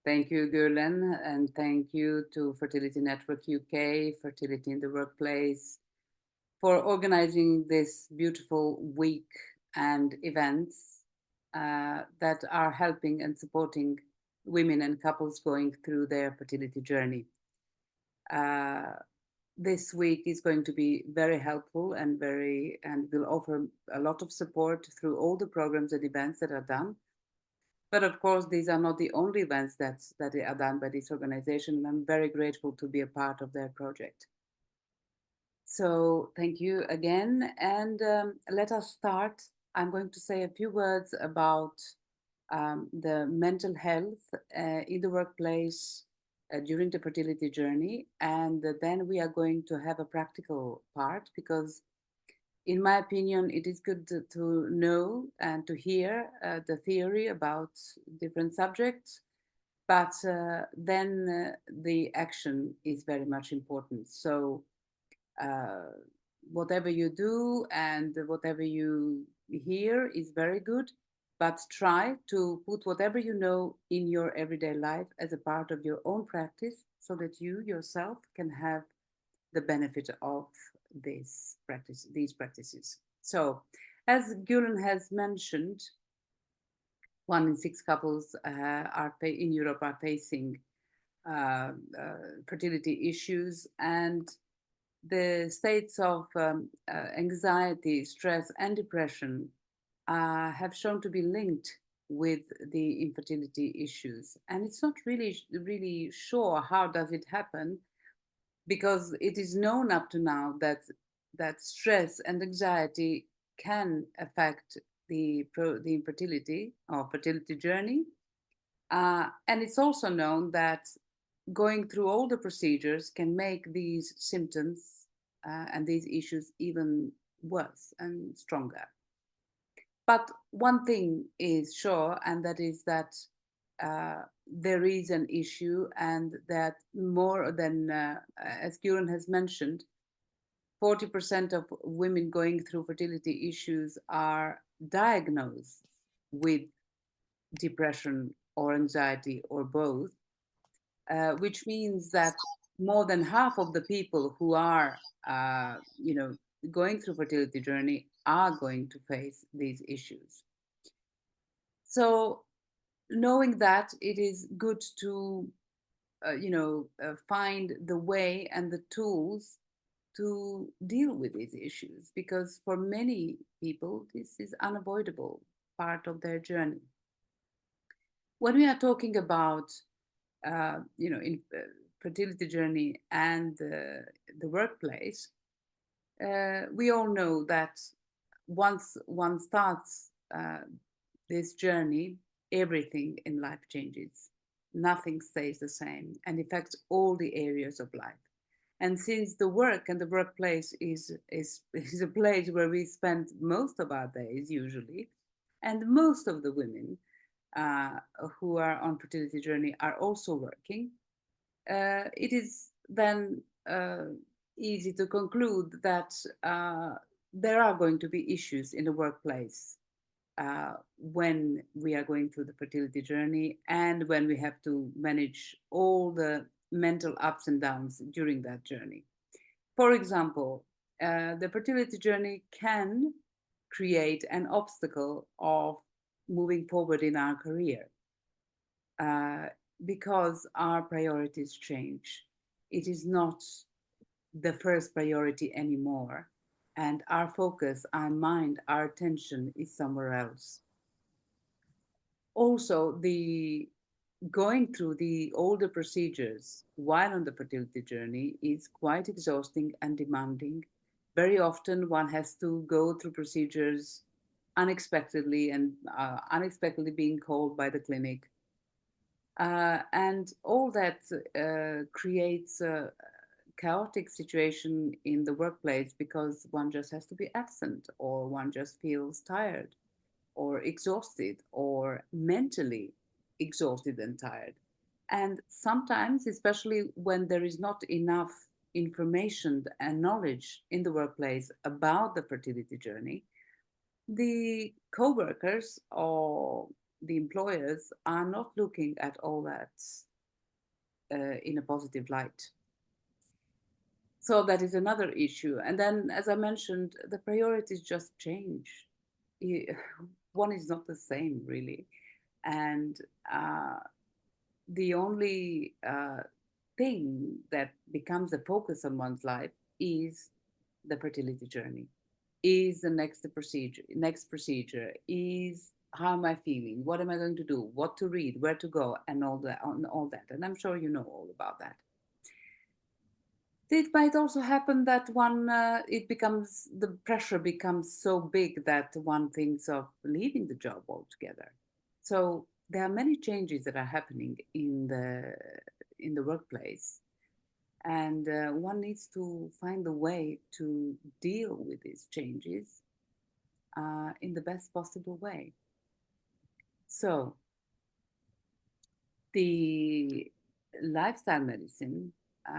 Thank you, Gulen, and thank you to Fertility Network UK, Fertility in the Workplace, for organizing this beautiful week and events that are helping and supporting women and couples going through their fertility journey. Uh, this week is going to be very helpful and will offer a lot of support through all the programs and events that are done. But of course, these are not the only events that are done by this organization, and I'm very grateful to be a part of their project. So thank you again, and let us start. I'm going to say a few words about the mental health in the workplace during the fertility journey, and then we are going to have a practical part because in my opinion, it is good to know and to hear the theory about different subjects, but then the action is very much important. So, uh, whatever you do and whatever you hear is very good, but try to put whatever you know in your everyday life as a part of your own practice so that you yourself can have the benefit of these practices. So, as Gulen has mentioned, 1 in 6 couples in Europe are facing uh, fertility issues, and the states of anxiety, stress, and depression have shown to be linked with the infertility issues. And it's not really sure how does it happen, because it is known up to now that stress and anxiety can affect the infertility or fertility journey, and it's also known that going through all the procedures can make these symptoms and these issues even worse and stronger. But one thing is sure, and that is that there is an issue, and that more than, as Kieran has mentioned, 40% of women going through fertility issues are diagnosed with depression or anxiety or both, which means that more than half of the people who are, going through fertility journey are going to face these issues. So knowing that, it is good to find the way and the tools to deal with these issues, because for many people this is unavoidable part of their journey. When we are talking about in fertility journey and the workplace, we all know that once one starts this journey, everything in life changes. Nothing stays the same and affects all the areas of life. And since the work and the workplace is a place where we spend most of our days usually, and most of the women uh, who are on fertility journey are also working, it is then easy to conclude that there are going to be issues in the workplace when we are going through the fertility journey and when we have to manage all the mental ups and downs during that journey. For example, the fertility journey can create an obstacle of moving forward in our career uh, because our priorities change. It is not the first priority anymore, and our focus, our mind, our attention is somewhere else. Also, the going through the older procedures while on the fertility journey is quite exhausting and demanding. Very often, one has to go through procedures unexpectedly and unexpectedly being called by the clinic. And all that creates a chaotic situation in the workplace because one just has to be absent, or one just feels tired or exhausted or mentally exhausted and tired. And sometimes, especially when there is not enough information and knowledge in the workplace about the fertility journey, the co-workers or the employers are not looking at all that in a positive light. So that is another issue. And then, as I mentioned, the priorities just change. One is not the same, really. And the only thing that becomes a focus on one's life is the fertility journey, is the next procedure, is how am I feeling, what am I going to do, what to read, where to go, and all that. And I'm sure you know all about that. It might also happen that the pressure becomes so big that one thinks of leaving the job altogether. So there are many changes that are happening in the workplace, and one needs to find a way to deal with these changes in the best possible way. So the lifestyle medicine,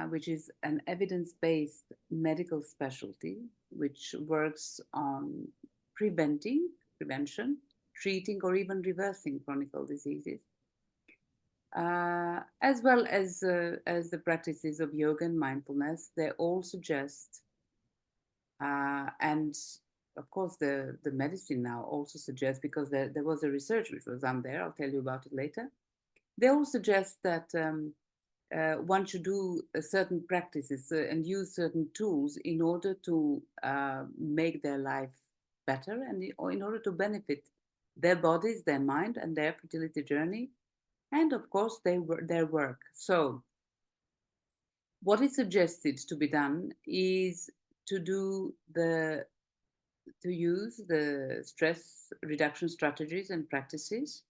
which is an evidence-based medical specialty, which works on prevention, treating, or even reversing chronic diseases, as well as the practices of yoga and mindfulness. They all suggest, and of course, the medicine now also suggests, because there was a research which was done there. I'll tell you about it later. They all suggest that one should do certain practices and use certain tools in order to make their life better, or in order to benefit their bodies, their mind, and their fertility journey, and of course their work. So what is suggested to be done is to do the to use the stress reduction strategies and practices,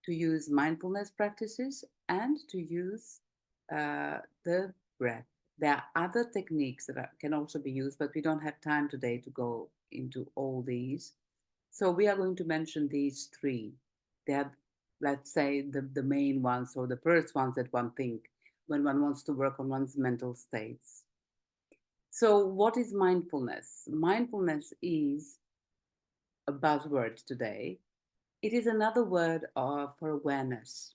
to use mindfulness practices, and to use the breath. There are other techniques that can also be used, but we don't have time today to go into all these. So we are going to mention these three. They are, let's say, the main ones, or the first ones that one think when one wants to work on one's mental states. So what is mindfulness? Mindfulness is a buzzword today. It is another word for awareness.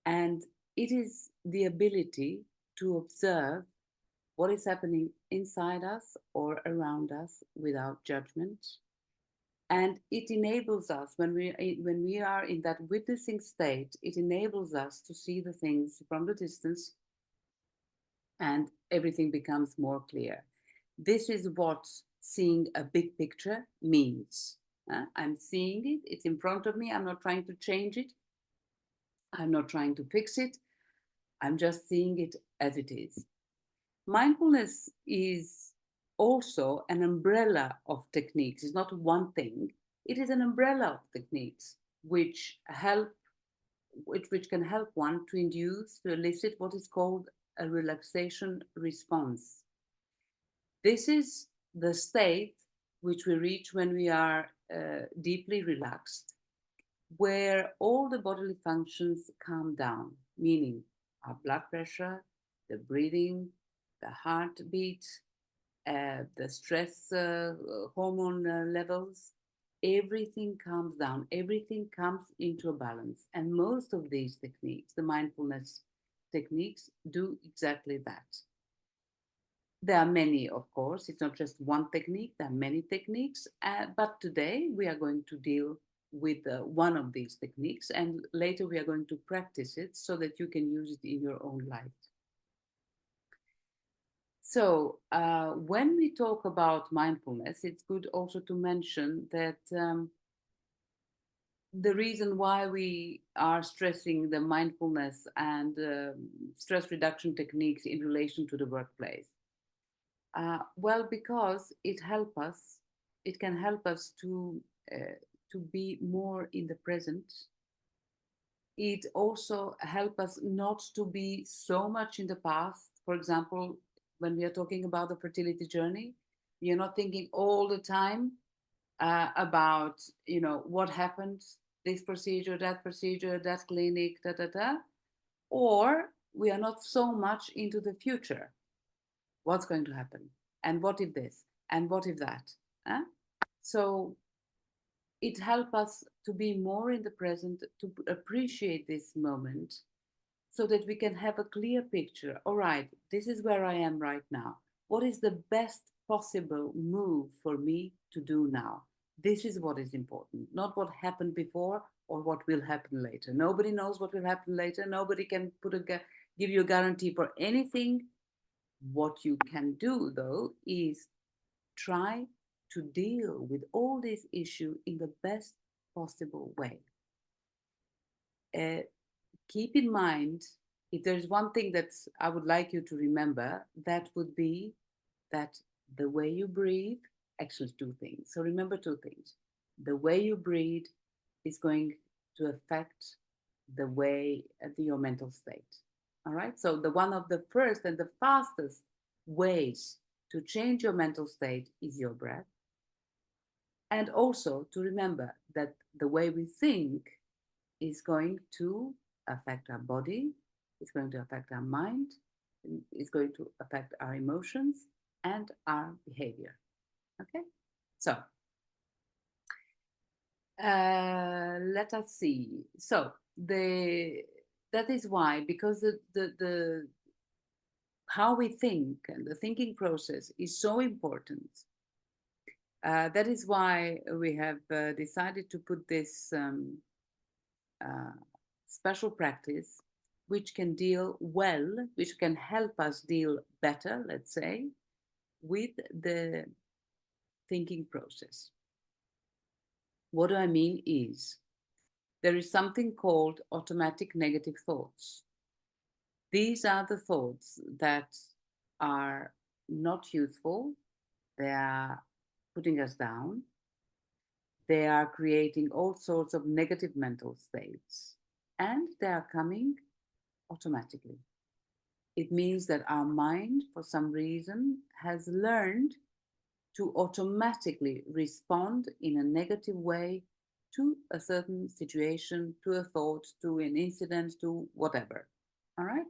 And it is the ability to observe what is happening inside us or around us without judgment. And it enables us, when we are in that witnessing state, it enables us to see the things from the distance, and everything becomes more clear. This is what seeing a big picture means. I'm seeing it, it's in front of me, I'm not trying to change it, I'm not trying to fix it, I'm just seeing it as it is. Mindfulness is also an umbrella of techniques. It's not one thing, it is an umbrella of techniques which can help one to induce, to elicit what is called a relaxation response. This is the state which we reach when we are deeply relaxed, where all the bodily functions calm down, meaning our blood pressure, the breathing, the heartbeat, the stress hormone levels, everything calms down, everything comes into a balance. And most of these techniques, the mindfulness techniques, do exactly that. There are many, of course, it's not just one technique, there are many techniques, but today we are going to deal with one of these techniques, and later we are going to practice it so that you can use it in your own life. So when we talk about mindfulness, it's good also to mention that the reason why we are stressing the mindfulness and stress reduction techniques in relation to the workplace. Well, because it can help us to be more in the present. It also help us not to be so much in the past. For example, when we are talking about the fertility journey, you're not thinking all the time about, what happened, this procedure, that clinic, da da da, or we are not so much into the future. What's going to happen? And what if this? And what if that? Huh? So it helps us to be more in the present, to appreciate this moment, so that we can have a clear picture. All right, this is where I am right now. What is the best possible move for me to do now? This is what is important, not what happened before or what will happen later. Nobody knows what will happen later. Nobody can give you a guarantee for anything. What you can do, though, is try to deal with all these issues in the best possible way. Uh, Keep in mind, if there's one thing that I would like you to remember, that would be that the way you breathe, actually two things. So remember two things. The way you breathe is going to affect the way your mental state. All right. So the one of the first and the fastest ways to change your mental state is your breath. And also to remember that the way we think is going to affect our body, it's going to affect our mind, it's going to affect our emotions and our behavior. Okay, so let us see. So the that is why, because the how we think and the thinking process is so important. That is why we have decided to put this uh, special practice which can deal well, which can help us deal better, let's say, with the thinking process. What do I mean is there is something called automatic negative thoughts. These are the thoughts that are not useful, they are putting us down, they are creating all sorts of negative mental states, and they are coming automatically. It means that our mind, for some reason, has learned to automatically respond in a negative way to a certain situation, to a thought, to an incident, to whatever. All right?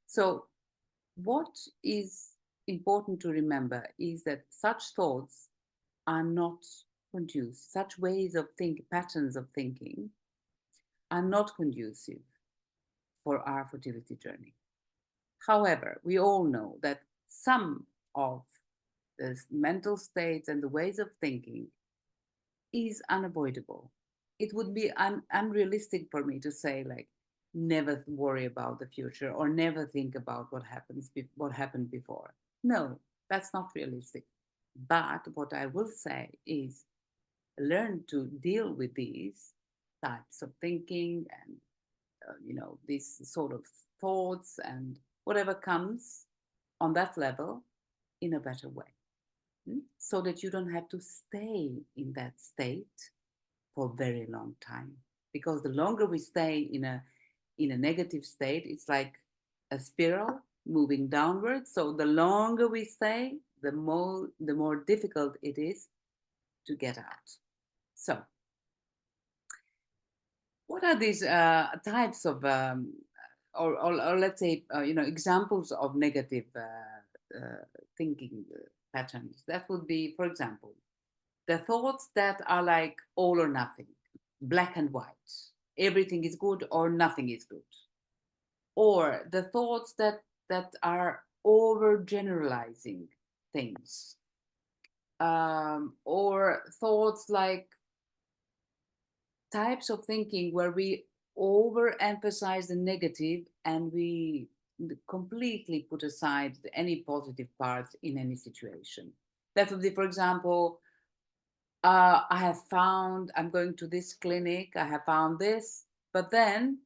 So, what is important to remember is that such thoughts are not conducive, such ways of patterns of thinking are not conducive for our fertility journey. However, we all know that some of the mental states and the ways of thinking is unavoidable. It would be unrealistic for me to say, like, never worry about the future or never think about what happened before. No, that's not realistic. But what I will say is learn to deal with these types of thinking and these sort of thoughts and whatever comes on that level in a better way, so that you don't have to stay in that state for a very long time, because the longer we stay in a negative state, it's like a spiral moving downwards. So the longer we stay, the more difficult it is to get out. So what are these types of or let's say examples of negative thinking patterns? That would be, for example, the thoughts that are like all or nothing, black and white, everything is good or nothing is good, or the thoughts that are overgeneralizing things, or thoughts like types of thinking where we overemphasize the negative and we completely put aside any positive parts in any situation. That would be, for example, I have found, I'm going to this clinic, I have found this, but then,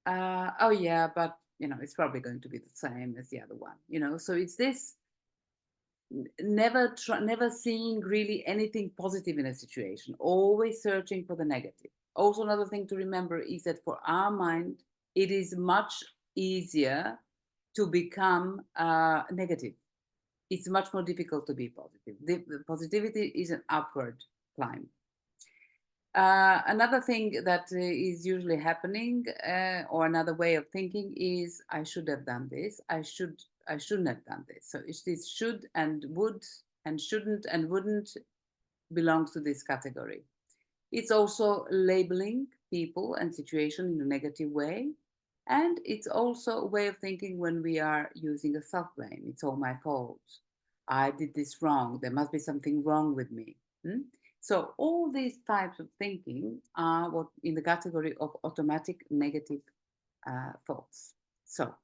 oh yeah, but it's probably going to be the same as the other one. So it's this never seeing really anything positive in a situation, always searching for the negative. Also, another thing to remember is that for our mind, it is much easier to become negative. It's much more difficult to be positive. The positivity is an upward climb. Another thing that is usually happening, or another way of thinking, is I should have done this. I shouldn't have done this. So it's this should and would and shouldn't and wouldn't belongs to this category. It's also labeling people and situation in a negative way. And it's also a way of thinking when we are using a self blame. It's all my fault. I did this wrong. There must be something wrong with me. Hmm? So, all these types of thinking are what in the category of automatic negative thoughts. So,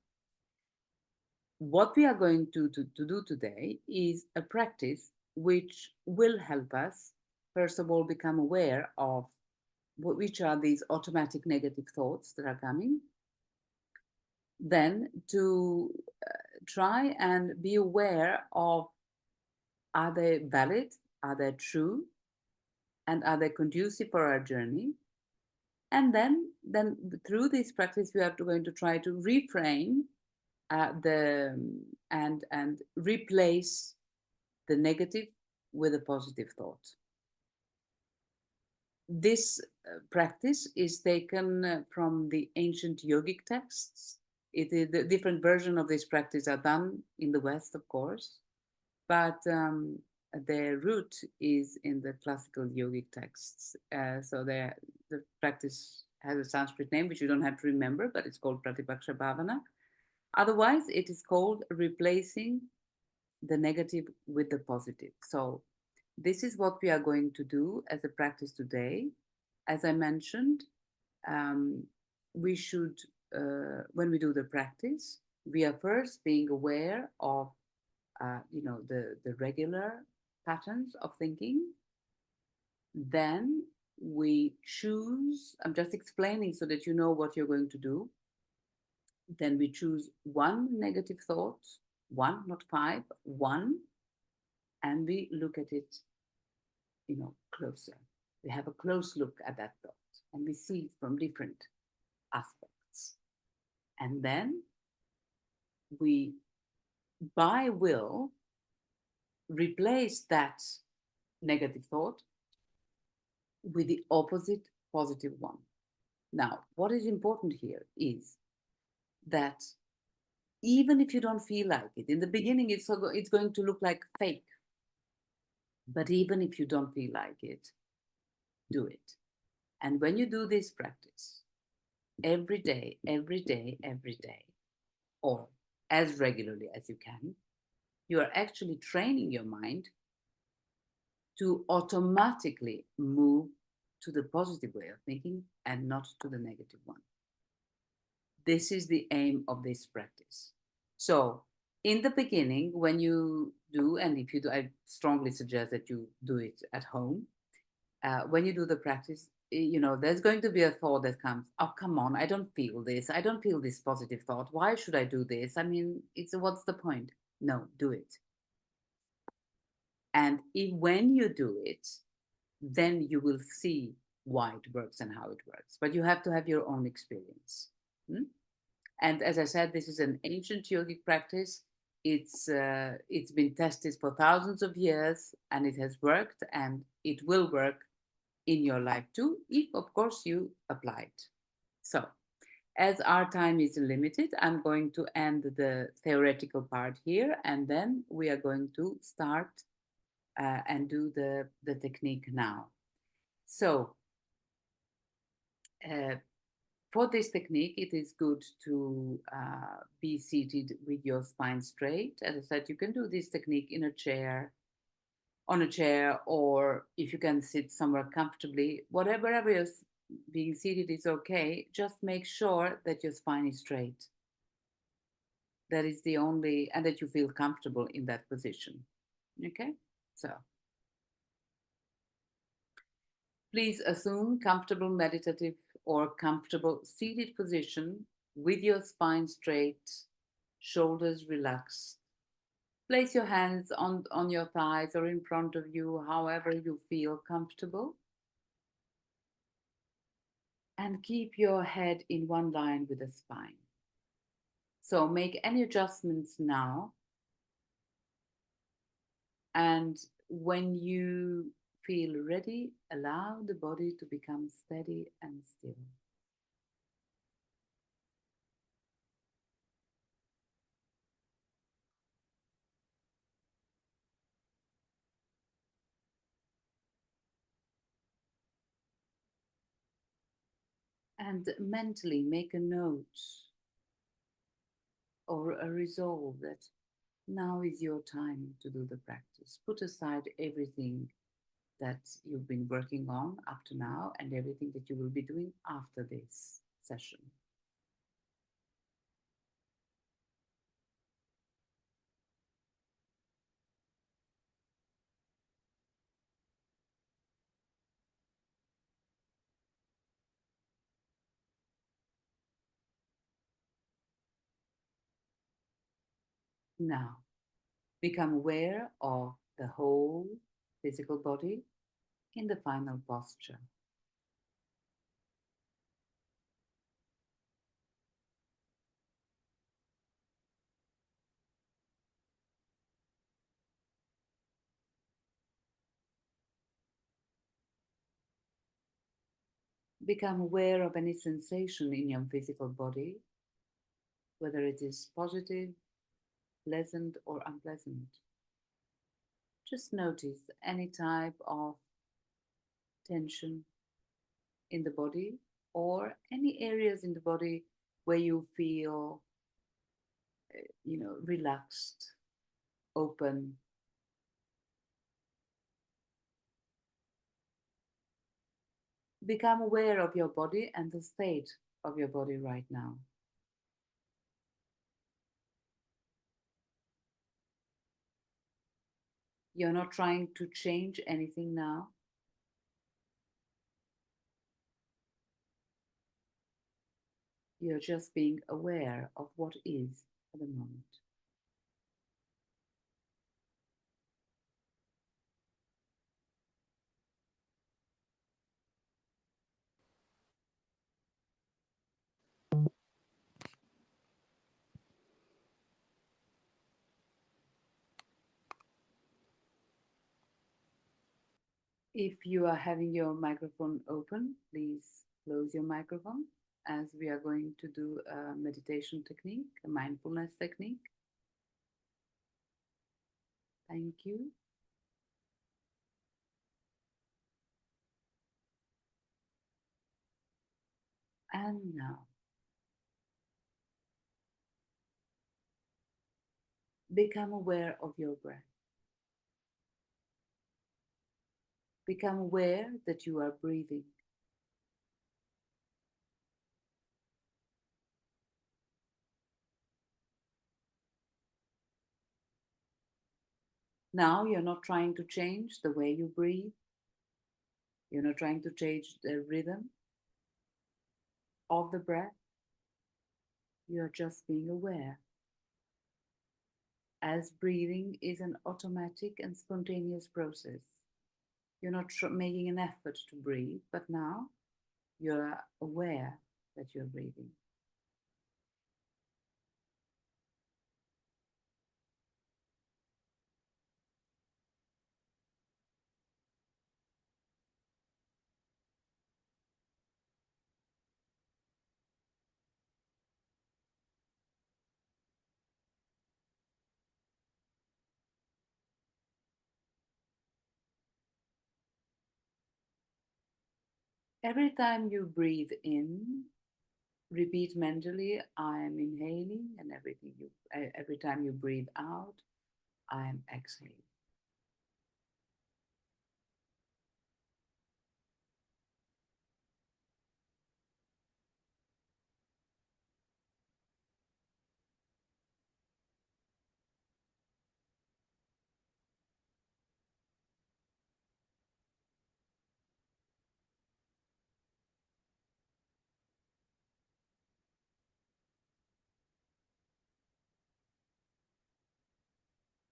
what we are going to do today is a practice which will help us, first of all, become aware of which are these automatic negative thoughts that are coming, then to try and be aware of are they valid, are they true, and are they conducive for our journey. And then through this practice, we are going to try to reframe the and replace the negative with a positive thought. This practice is taken from the ancient yogic texts. The different version of this practice are done in the West, of course, but the root is in the classical yogic texts. So the practice has a Sanskrit name, which you don't have to remember, but it's called Pratipaksha Bhavana. Otherwise, it is called replacing the negative with the positive. So this is what we are going to do as a practice today. As I mentioned, um, we should, when we do the practice, we are first being aware of, the regular patterns of thinking. Then we choose, I'm just explaining so that you know what you're going to do. Then we choose one negative thought, one, not five, one, and we look at it, closer. We have a close look at that thought and we see it from different aspects. And then we, by will, replace that negative thought with the opposite positive one. Now, what is important here is that even if you don't feel like it, in the beginning it's going to look like fake. But even if you don't feel like it, do it. And when you do this practice, every day, every day, every day, or as regularly as you can, you are actually training your mind to automatically move to the positive way of thinking and not to the negative one. This is the aim of this practice. So, in the beginning, when you do, and if you do, I strongly suggest that you do it at home. When you do the practice, there's going to be a thought that comes, oh, come on, I don't feel this. I don't feel this positive thought. Why should I do this? I mean, what's the point? No, do it. And when you do it, then you will see why it works and how it works. But you have to have your own experience. Hmm? And as I said, this is an ancient yogic practice. It's been tested for thousands of years, and it has worked, and it will work in your life too, if of course you apply it. So, as our time is limited, I'm going to end the theoretical part here, and then we are going to start and do the technique now. So, uh, for this technique, it is good to be seated with your spine straight. As I said, you can do this technique in a chair, on a chair, or if you can sit somewhere comfortably, wherever you're being seated is okay. Just make sure that your spine is straight. That is the only, and that you feel comfortable in that position. Okay, so please assume comfortable meditative or comfortable seated position with your spine straight, shoulders relaxed. Place your hands on your thighs or in front of you, however you feel comfortable. And keep your head in one line with the spine. So make any adjustments now. And when you feel ready, allow the body to become steady and still. and mentally make a note or a resolve that now is your time to do the practice. Put aside everything that you've been working on up to now and everything that you will be doing after this session. Now, become aware of the whole physical body in the final posture. Become aware of any sensation in your physical body, whether it is positive, pleasant, or unpleasant. Just notice any type of tension in the body or any areas in the body where you feel, relaxed, open. Become aware of your body and the state of your body right now. You're not trying to change anything now. You're just being aware of what is at the moment. If you are having your microphone open, please close your microphone as we are going to do a meditation technique, a mindfulness technique. Thank you. And now, become aware of your breath. Become aware that you are breathing. Now you're not trying to change the way you breathe. You're not trying to change the rhythm of the breath. You're just being aware. As breathing is an automatic and spontaneous process. You're not making an effort to breathe, but now you're aware that you're breathing. Every time you breathe in, repeat mentally, I am inhaling, and every time you breathe out, I am exhaling.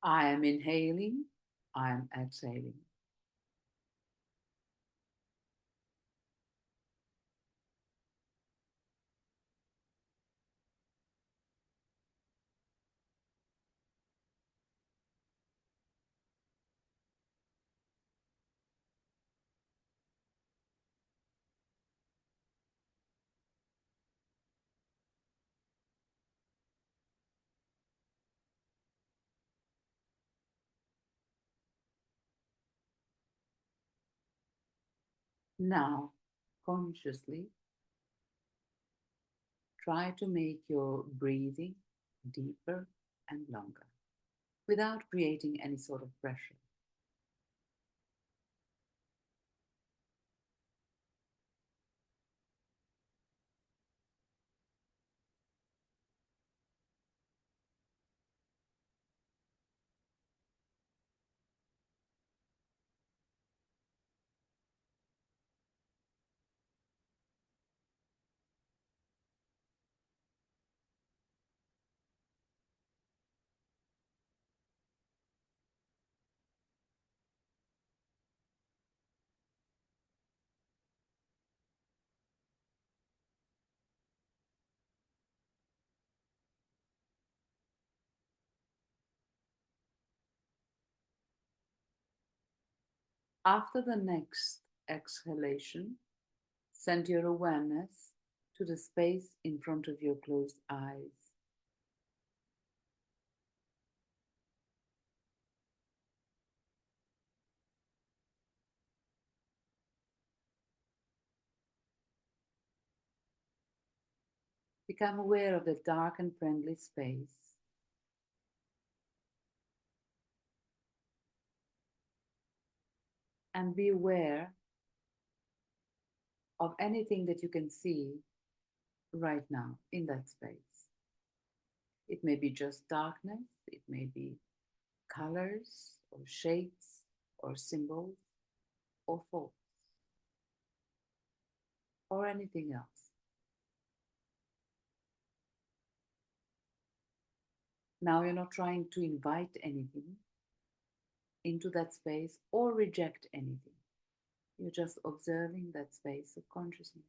I am inhaling, I am exhaling. Now, consciously, Try to make your breathing deeper and longer without creating any sort of pressure. After the next exhalation, send your awareness to the space in front of your closed eyes. Become aware of the dark and friendly space. And be aware of anything that you can see right now in that space. It may be just darkness, it may be colors or shapes or symbols or thoughts or anything else. Now you're not trying to invite anything into that space or reject anything. You're just observing that space of consciousness.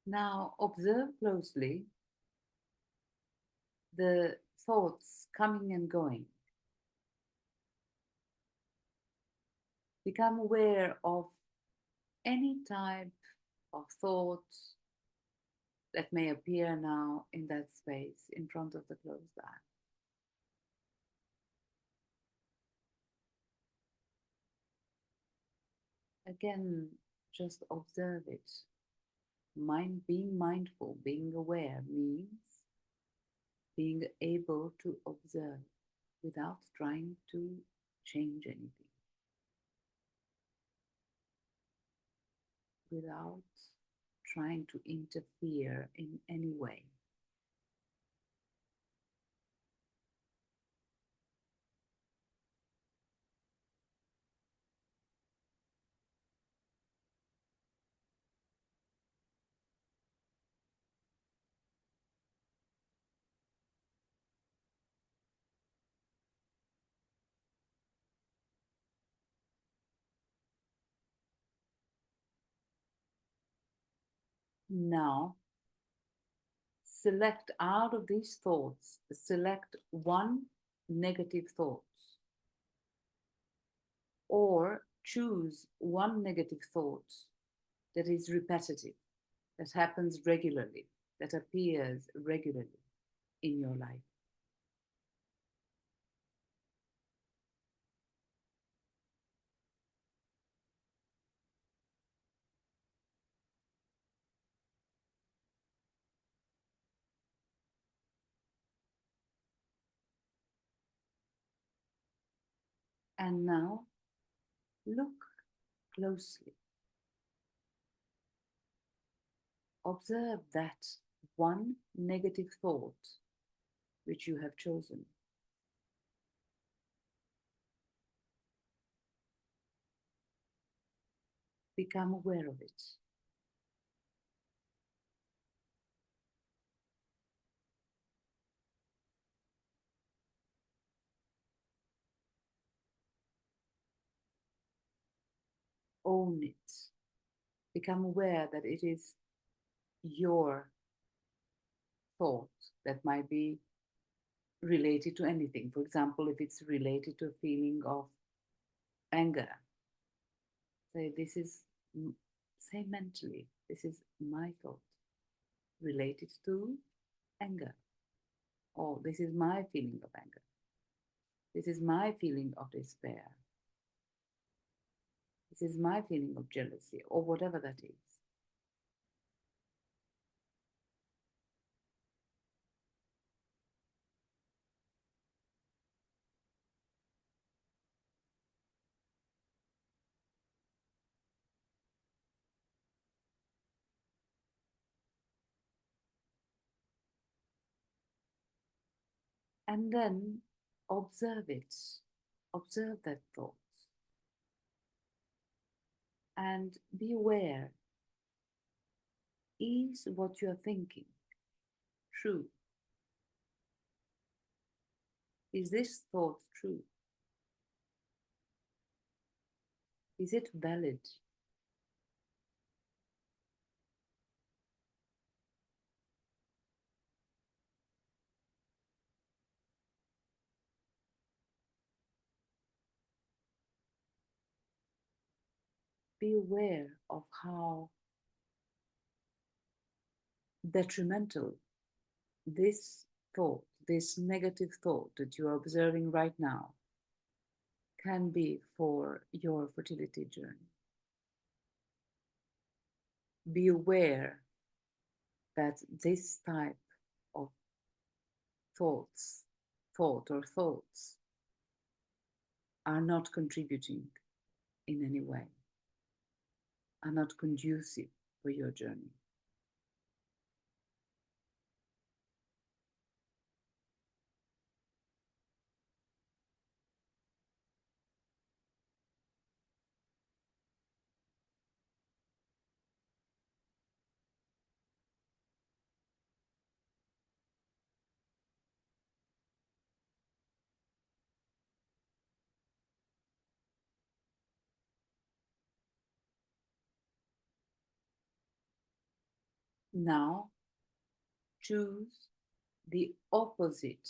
Now observe closely the thoughts coming and going. Become aware of any type of thought that may appear now in that space in front of the closed eye. Again, just observe it. Being mindful, being aware means being able to observe without trying to change anything, without trying to interfere in any way. Now, select out of these thoughts, select one negative thought or choose one negative thought that is repetitive, that happens regularly, that appears regularly in your life. And now look closely. Observe that one negative thought which you have chosen. Become aware of it. Own it. Become aware that it is your thought that might be related to anything. For example, if it's related to a feeling of anger, say this is, say mentally, this is my thought related to anger, or this is my feeling of anger, this is my feeling of despair, this is my feeling of jealousy, or whatever that is. And then observe it, observe that thought, and be aware, is what you're thinking true? Is this thought true? Is it valid? Be aware of how detrimental this thought, this negative thought that you are observing right now, can be for your fertility journey. Be aware that this type of thoughts, thought or thoughts, are not contributing in any way, are not conducive for your journey. Now, choose the opposite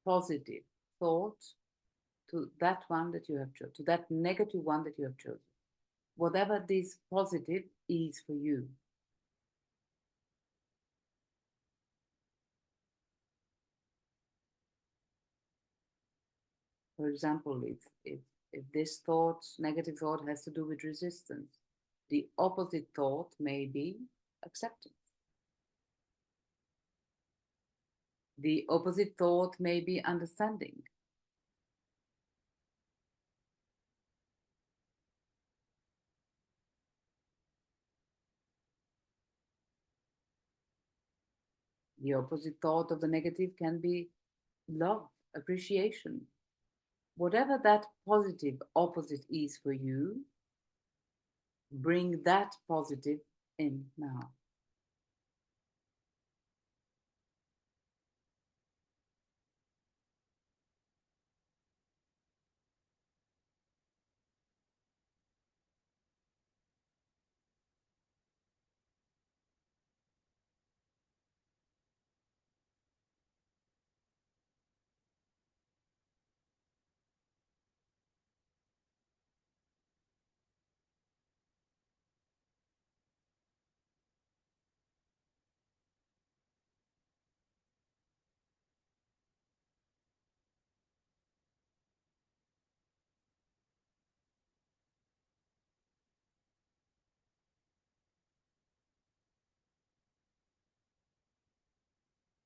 positive thought to that one that you have chosen, to that negative one that you have chosen. Whatever this positive is for you. For example, if this thought, negative thought, has to do with resistance, the opposite thought may be acceptance. The opposite thought may be understanding. The opposite thought of the negative can be love, appreciation. Whatever that positive opposite is for you, bring that positive in now.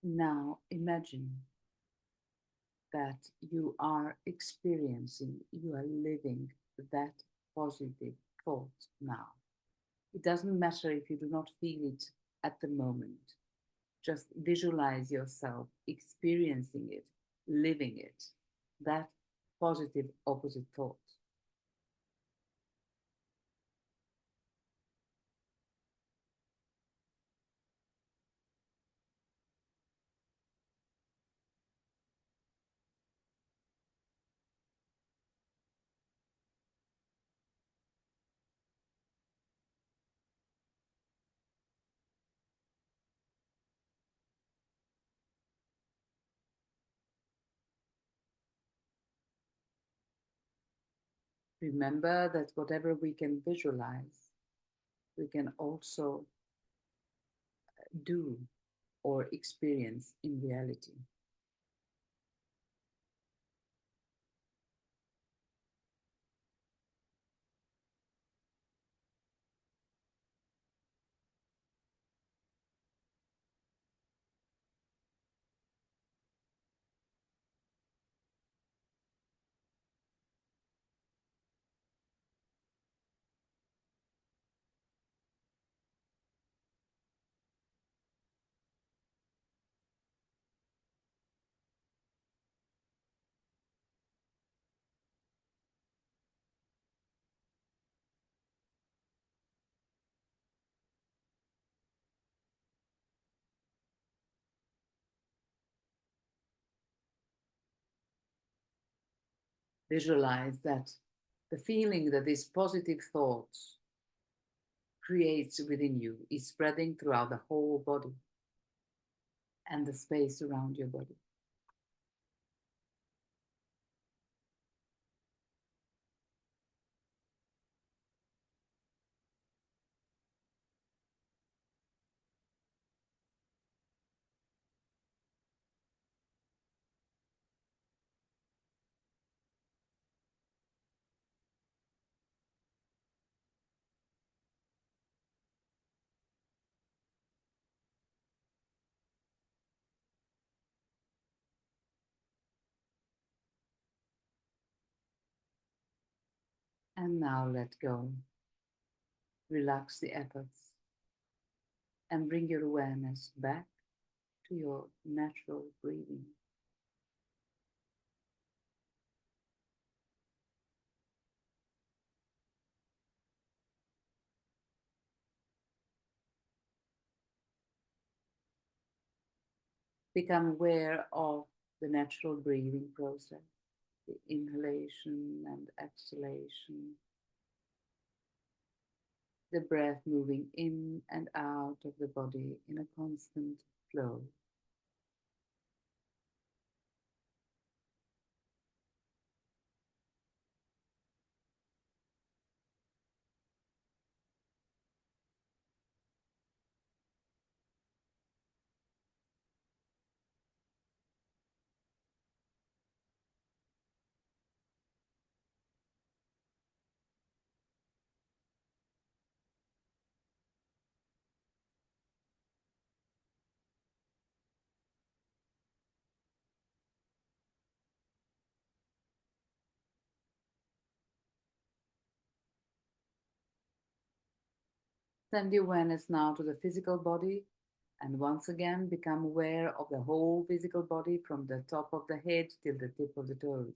Now imagine that you are experiencing, you are living that positive thought now. It doesn't matter if you do not feel it at the moment. Just visualize yourself experiencing it, living it, that positive opposite thought. Remember that whatever we can visualize, we can also do or experience in reality. Visualize that the feeling that these positive thoughts creates within you is spreading throughout the whole body and the space around your body. And now let go. Relax the efforts and bring your awareness back to your natural breathing. Become aware of the natural breathing process, the inhalation and exhalation, the breath moving in and out of the body in a constant flow. Send the awareness now to the physical body and once again become aware of the whole physical body from the top of the head till the tip of the toes.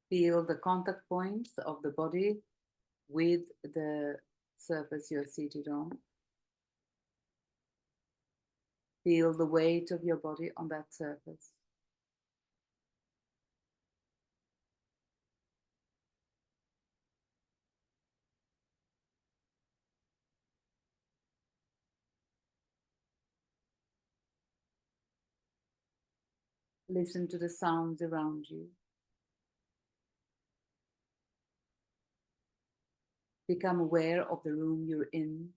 Feel the contact points of the body with the surface you're seated on. Feel the weight of your body on that surface. Listen to the sounds around you. Become aware of the room you're in.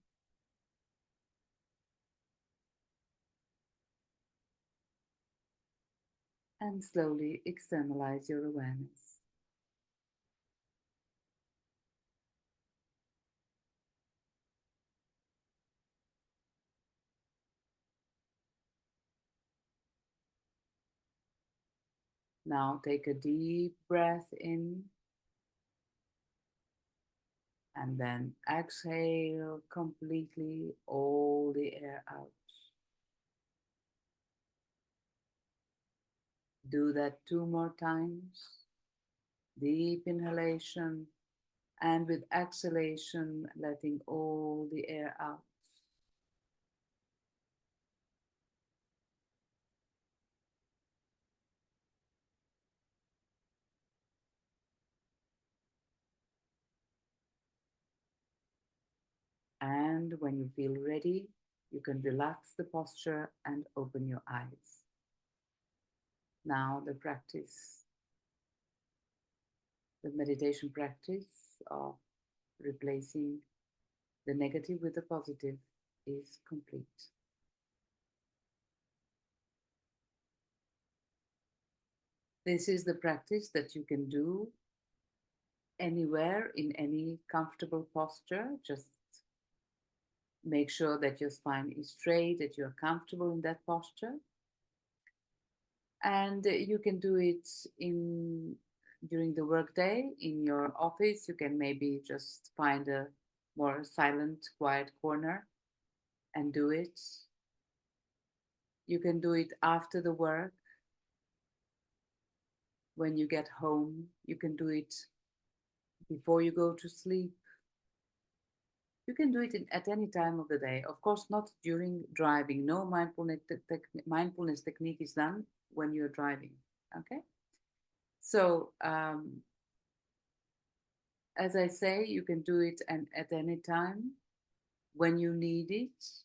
And slowly externalize your awareness. Now take a deep breath in and then exhale completely all the air out. Do that 2 more times. Deep inhalation and with exhalation, letting all the air out. And when you feel ready, you can relax the posture and open your eyes. Now the meditation practice of replacing the negative with the positive is complete. This is the practice that you can do anywhere in any comfortable posture. Just make sure that your spine is straight, that you're comfortable in that posture. And you can do it during the workday in your office. You can maybe just find a more silent, quiet corner and do it. You can do it after the work. When you get home, you can do it before you go to sleep. You can do it at any time of the day. Of course, not during driving. No mindfulness technique is done when you're driving. Okay? So, as I say, you can do it at any time when you need it.